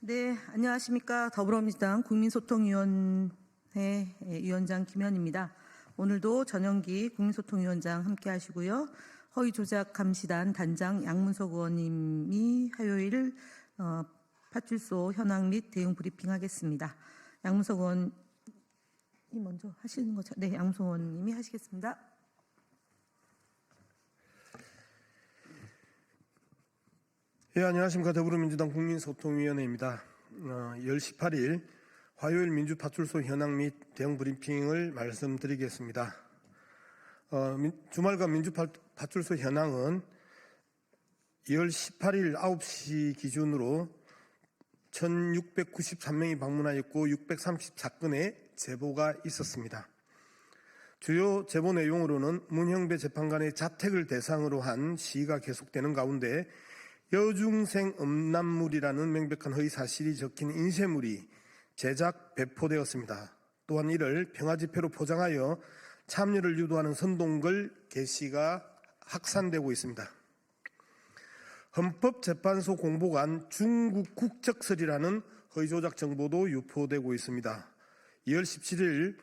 네, 안녕하십니까. 더불어민주당 국민소통위원회 위원장 김현입니다. 오늘도 전영기 국민소통위원장 함께 하시고요. 허위조작감시단 단장 양문석 의원님이 화요일 파출소 현황 및 대응 브리핑 하겠습니다. 양문석 의원이 먼저 하시는 거죠? 네, 양문석 의원님이 하시겠습니다. 예, 안녕하십니까. 더불어민주당 국민소통위원회입니다. 10시 8일 화요일 민주파출소 현황 및 대응 브리핑을 말씀드리겠습니다. 주말간 민주파출소 현황은 2월 18일 9시 기준으로 1693명이 방문하였고 634건의 제보가 있었습니다. 주요 제보 내용으로는 문형배 재판관의 자택을 대상으로 한 시위가 계속되는 가운데 여중생 음란물이라는 명백한 허위 사실이 적힌 인쇄물이 제작, 배포되었습니다. 또한 이를 평화집회로 포장하여 참여를 유도하는 선동글 게시가 확산되고 있습니다. 헌법재판소 공보관 중국 국적설이라는 허위조작 정보도 유포되고 있습니다. 2월 17일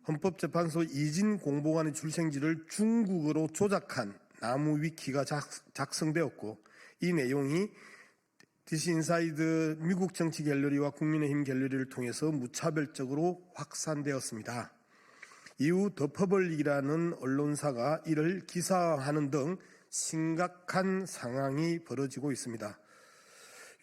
헌법재판소 이진 공보관의 출생지를 중국어로 조작한 나무 위키가 작성되었고 이 내용이 디스인사이드 미국 정치 갤러리와 국민의힘 갤러리를 통해서 무차별적으로 확산되었습니다. 이후 더퍼블릭이라는 언론사가 이를 기사화하는 등 심각한 상황이 벌어지고 있습니다.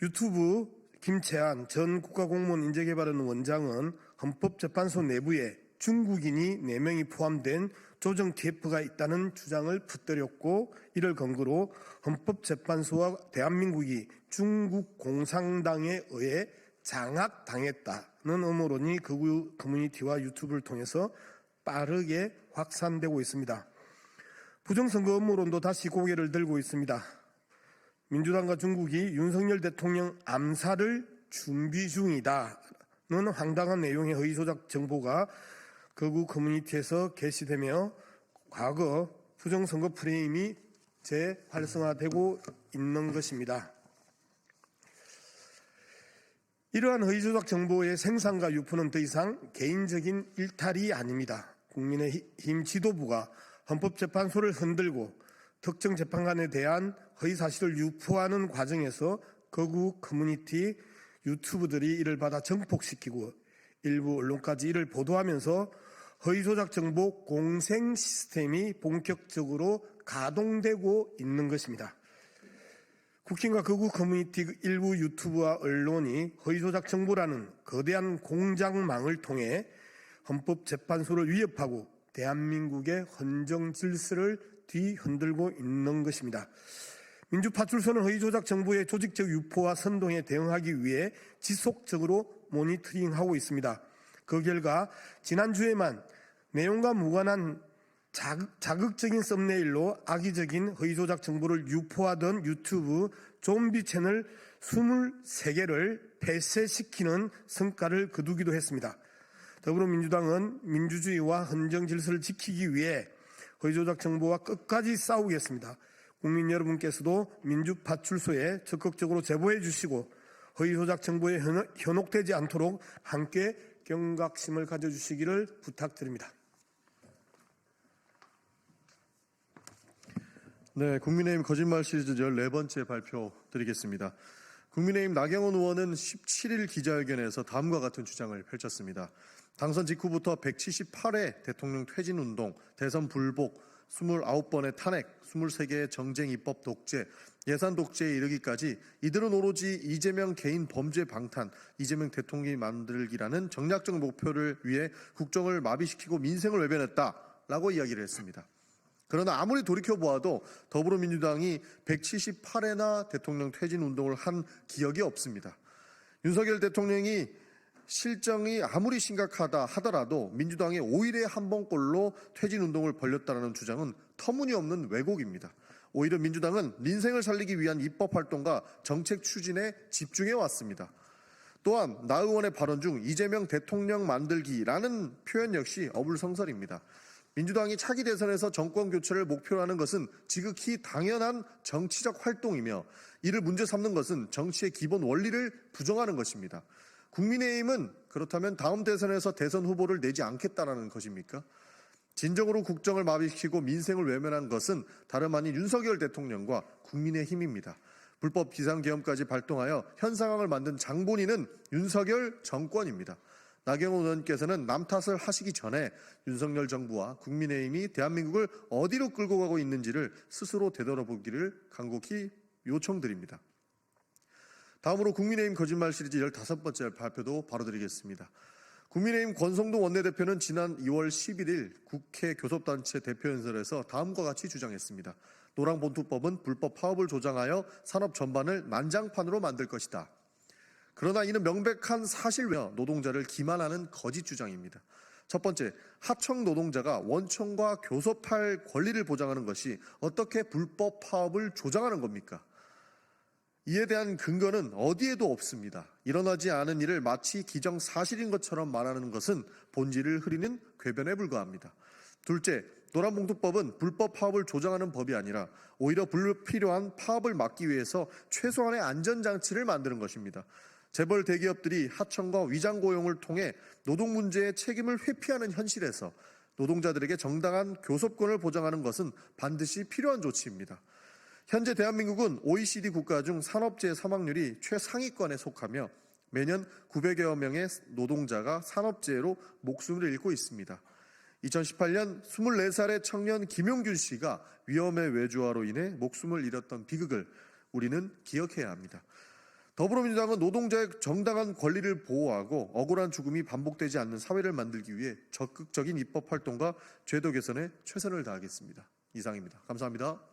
유튜브 김채한 전 국가공무원 인재개발원 원장은 헌법재판소 내부에 중국인이 4명이 포함된 조정 TF가 있다는 주장을 붙들였고 이를 근거로 헌법재판소와 대한민국이 중국 공산당에 의해 장악당했다는 음모론이 극우 커뮤니티와 유튜브를 통해서 빠르게 확산되고 있습니다. 부정선거 음모론도 다시 고개를 들고 있습니다. 민주당과 중국이 윤석열 대통령 암살을 준비 중이다는 황당한 내용의 허위조작 정보가 극우 커뮤니티에서 게시되며 과거 부정선거 프레임이 재활성화되고 있는 것입니다. 이러한 허위조작 정보의 생산과 유포는 더 이상 개인적인 일탈이 아닙니다. 국민의힘 지도부가 헌법재판소를 흔들고 특정 재판관에 대한 허위사실을 유포하는 과정에서 극우 커뮤니티 유튜브들이 이를 받아 정폭시키고 일부 언론까지 이를 보도하면서 허위조작 정보 공생 시스템이 본격적으로 가동되고 있는 것입니다. 국힘과 극우 커뮤니티 일부 유튜브와 언론이 허위조작 정보라는 거대한 공작망을 통해 헌법재판소를 위협하고 대한민국의 헌정 질서를 뒤흔들고 있는 것입니다. 민주파출소는 허위조작 정보의 조직적 유포와 선동에 대응하기 위해 지속적으로 모니터링하고 있습니다. 그 결과 지난주에만 내용과 무관한 자극적인 썸네일로 악의적인 허위조작 정보를 유포하던 유튜브 좀비 채널 23개를 폐쇄시키는 성과를 거두기도 했습니다. 더불어민주당은 민주주의와 헌정 질서를 지키기 위해 허위조작 정보와 끝까지 싸우겠습니다. 국민 여러분께서도 민주파출소에 적극적으로 제보해 주시고 허위조작 정보에 현혹되지 않도록 함께 경각심을 가져주시기를 부탁드립니다. 네, 국민의힘 거짓말 시리즈 14번째 발표 드리겠습니다. 국민의힘 나경원 의원은 17일 기자회견에서 다음과 같은 주장을 펼쳤습니다. 당선 직후부터 178회 대통령 퇴진운동, 대선 불복, 29번의 탄핵, 23개의 정쟁 입법 독재, 예산 독재에 이르기까지 이들은 오로지 이재명 개인 범죄 방탄, 이재명 대통령이 만들기라는 정략적 목표를 위해 국정을 마비시키고 민생을 외면했다라고 이야기를 했습니다. 그러나 아무리 돌이켜보아도 더불어민주당이 178회나 대통령 퇴진운동을 한 기억이 없습니다. 윤석열 대통령이 실정이 아무리 심각하다 하더라도 민주당이 5일에 한 번꼴로 퇴진운동을 벌였다는 주장은 터무니없는 왜곡입니다. 오히려 민주당은 민생을 살리기 위한 입법활동과 정책 추진에 집중해 왔습니다. 또한 나 의원의 발언 중 이재명 대통령 만들기라는 표현 역시 어불성설입니다. 민주당이 차기 대선에서 정권 교체를 목표로 하는 것은 지극히 당연한 정치적 활동이며 이를 문제 삼는 것은 정치의 기본 원리를 부정하는 것입니다. 국민의힘은 그렇다면 다음 대선에서 대선 후보를 내지 않겠다라는 것입니까? 진정으로 국정을 마비시키고 민생을 외면한 것은 다름 아닌 윤석열 대통령과 국민의힘입니다. 불법 비상계엄까지 발동하여 현 상황을 만든 장본인은 윤석열 정권입니다. 나경원 의원께서는 남 탓을 하시기 전에 윤석열 정부와 국민의힘이 대한민국을 어디로 끌고 가고 있는지를 스스로 되돌아보기를 간곡히 요청드립니다. 다음으로 국민의힘 거짓말 시리즈 15번째 발표도 바로 드리겠습니다. 국민의힘 권성동 원내대표는 지난 2월 11일 국회 교섭단체 대표연설에서 다음과 같이 주장했습니다. 노랑본투법은 불법 파업을 조장하여 산업 전반을 난장판으로 만들 것이다. 그러나 이는 명백한 사실 외 노동자를 기만하는 거짓 주장입니다. 첫 번째, 하청 노동자가 원청과 교섭할 권리를 보장하는 것이 어떻게 불법 파업을 조장하는 겁니까? 이에 대한 근거는 어디에도 없습니다. 일어나지 않은 일을 마치 기정사실인 것처럼 말하는 것은 본질을 흐리는 궤변에 불과합니다. 둘째, 노란봉투법은 불법 파업을 조장하는 법이 아니라 오히려 불필요한 파업을 막기 위해서 최소한의 안전장치를 만드는 것입니다. 재벌 대기업들이 하청과 위장 고용을 통해 노동 문제의 책임을 회피하는 현실에서 노동자들에게 정당한 교섭권을 보장하는 것은 반드시 필요한 조치입니다. 현재 대한민국은 OECD 국가 중 산업재해 사망률이 최상위권에 속하며 매년 900여 명의 노동자가 산업재해로 목숨을 잃고 있습니다. 2018년 24살의 청년 김용균 씨가 위험의 외주화로 인해 목숨을 잃었던 비극을 우리는 기억해야 합니다. 더불어민주당은 노동자의 정당한 권리를 보호하고 억울한 죽음이 반복되지 않는 사회를 만들기 위해 적극적인 입법 활동과 제도 개선에 최선을 다하겠습니다. 이상입니다. 감사합니다.